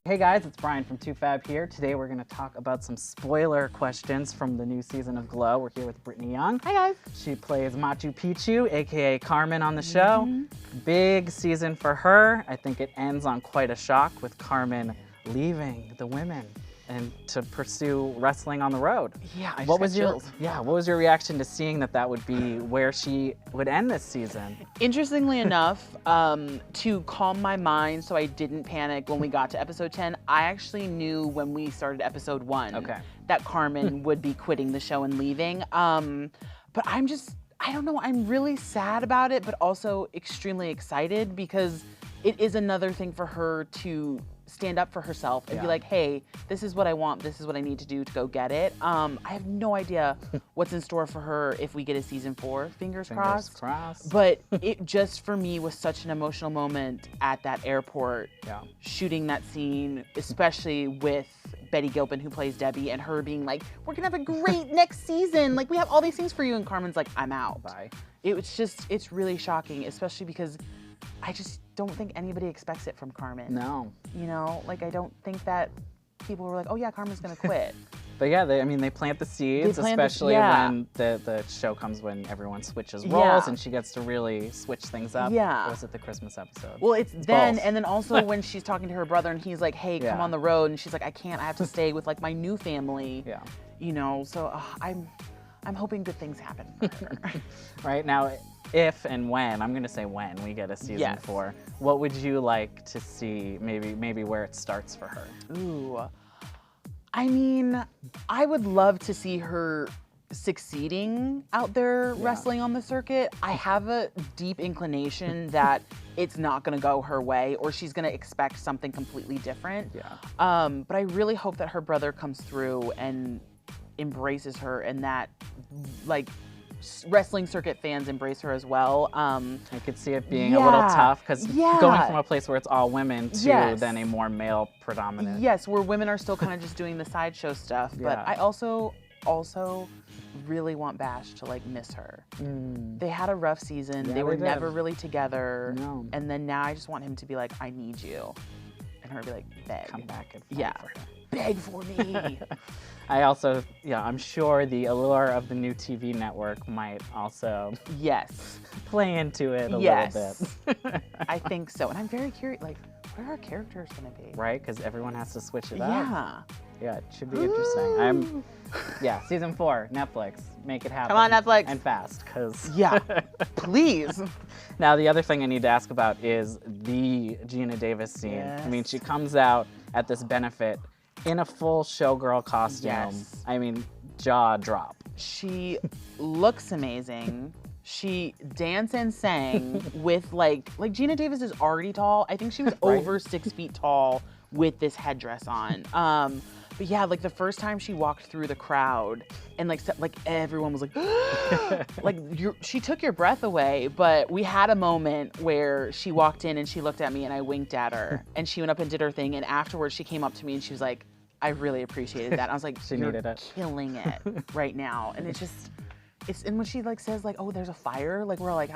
Hey guys, it's Brian from toofab here. Today we're going to talk about some spoiler questions from the new season of Glow. We're here with Britney Young. Hi guys. She plays Machu Picchu, aka Carmen on the show. Big season for her. I think it ends on quite a shock with Carmen leaving the women and to pursue wrestling on the road. Yeah, what was your reaction to seeing that would be where she would end this season? Interestingly enough, to calm my mind so I didn't panic when we got to episode 10, I actually knew when we started episode 1 that Carmen would be quitting the show and leaving. But I don't know, I'm really sad about it, but also extremely excited because it is another thing for her to stand up for herself and be like, hey, this is what I want, this is what I need to do to go get it. I have no idea what's in store for her if we get a season 4, fingers crossed. But it just, for me, was such an emotional moment at that airport, shooting that scene, especially with Betty Gilpin, who plays Debbie, and her being like, we're gonna have a great next season. Like, we have all these things for you, and Carmen's like, I'm out. Bye. It's really shocking, especially because I just don't think anybody expects it from Carmen. No. You know, like I don't think that people were like, oh yeah, Carmen's gonna quit. But yeah, they plant the seeds, especially when the show comes when everyone switches roles and she gets to really switch things up. Yeah. Or was it the Christmas episode? Well, it's then, both. and then also when she's talking to her brother and he's like, hey, come on the road. And she's like, I can't, I have to stay with like my new family. Yeah. You know, so I'm hoping good things happen for her. Right, now, if and when, I'm gonna say when we get a season 4, what would you like to see, maybe where it starts for her? Ooh, I mean, I would love to see her succeeding out there wrestling on the circuit. I have a deep inclination that it's not gonna go her way or she's gonna expect something completely different. But I really hope that her brother comes through and embraces her and that, like, wrestling circuit fans embrace her as well. I could see it being a little tough because going from a place where it's all women to then a more male predominant. Yes, where women are still kind of just doing the sideshow stuff. But I also really want Bash to like miss her. They had a rough season. They were never really together. No. And then now I just want him to be like, I need you. And her to be like, beg. Come back and fight for her. Beg for me. I also, I'm sure the allure of the new TV network might also play into it a little bit. I think so. And I'm very curious, like, what are our characters going to be? Right, because everyone has to switch it up. Yeah. Yeah, it should be interesting. Season 4, Netflix, make it happen. Come on, Netflix. And fast, because... Yeah, please. Now, the other thing I need to ask about is the Geena Davis scene. I mean, she comes out at this benefit in a full showgirl costume. I mean, jaw drop. She looks amazing. She danced and sang with like Geena Davis is already tall. I think she was over 6 feet tall with this headdress on. But yeah, like the first time she walked through the crowd and like everyone was like, she took your breath away. But we had a moment where she walked in and she looked at me and I winked at her and she went up and did her thing. And afterwards she came up to me and she was like, I really appreciated that. I was like, you're killing it right now. And and when she like says like, oh, there's a fire, like we're like,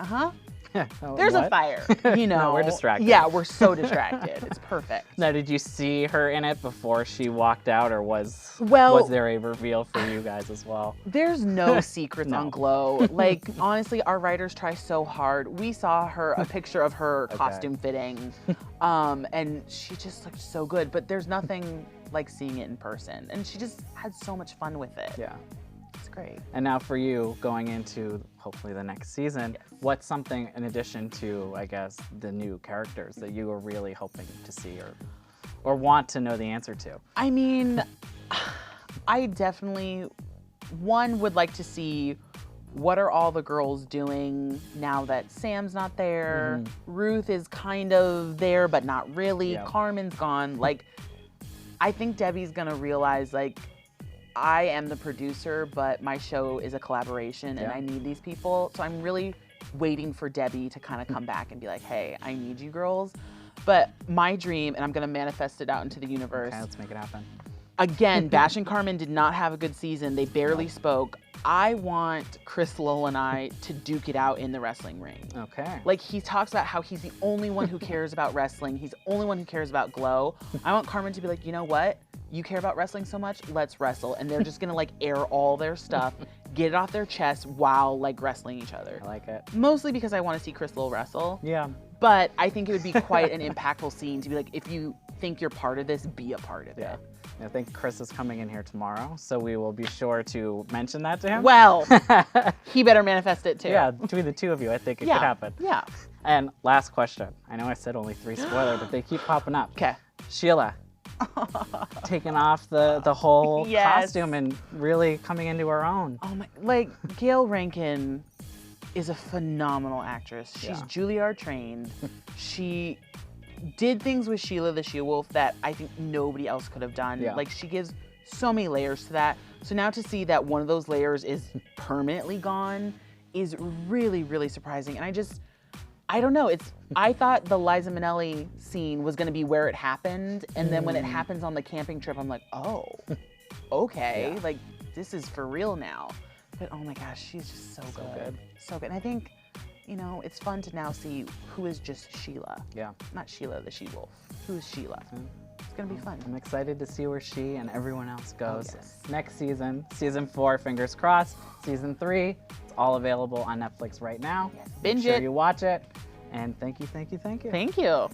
there's a fire, you know. No, we're distracted. Yeah, we're so distracted. It's perfect. Now, did you see her in it before she walked out, or was there a reveal for you guys as well? There's no secrets on Glow. Like, honestly, our writers try so hard. We saw a picture of her costume fitting, and she just looked so good, but there's nothing like seeing it in person. And she just had so much fun with it. Yeah. It's great. And now for you, going into hopefully the next season, what's something in addition to, I guess, the new characters that you are really hoping to see or want to know the answer to? I mean, I definitely, would like to see what are all the girls doing now that Sam's not there. Ruth is kind of there, but not really. Carmen's gone. Like, I think Debbie's gonna realize, like, I am the producer, but my show is a collaboration and I need these people. So I'm really waiting for Debbie to kind of come back and be like, hey, I need you girls. But my dream, and I'm gonna manifest it out into the universe. Okay, let's make it happen. Again, Bash and Carmen did not have a good season. They barely spoke. I want Chris Lowell and I to duke it out in the wrestling ring. Okay. Like, he talks about how he's the only one who cares about wrestling. He's the only one who cares about Glow. I want Carmen to be like, you know what? You care about wrestling so much, let's wrestle. And they're just gonna like air all their stuff, get it off their chest while like wrestling each other. I like it. Mostly because I want to see Chris Lowell wrestle. Yeah. But I think it would be quite an impactful scene to be like, if you think you're part of this, be a part of it. I think Chris is coming in here tomorrow, so we will be sure to mention that to him. Well, he better manifest it too. Yeah, between the two of you, I think it could happen. Yeah. And last question. I know I said only 3 spoiler, but they keep popping up. Okay. Sheila. Taking off the whole costume and really coming into her own. Oh my, like, Gail Rankin is a phenomenal actress. She's Juilliard trained. She did things with Sheila the She-Wolf that I think nobody else could have done. Yeah. Like, she gives so many layers to that. So now to see that one of those layers is permanently gone is really, really surprising. And I don't know. I thought the Liza Minnelli scene was gonna be where it happened, and then when it happens on the camping trip, I'm like, oh, okay, like this is for real now. But oh my gosh, she's just so good, so good. And I think, you know, it's fun to now see who is just Sheila. Yeah. Not Sheila the She-Wolf. Who is Sheila? It's gonna be fun. I'm excited to see where she and everyone else goes. Next season, season 4, fingers crossed. Season 3, it's all available on Netflix right now. Binge Make sure it. you watch it. And thank you, thank you, thank you. Thank you.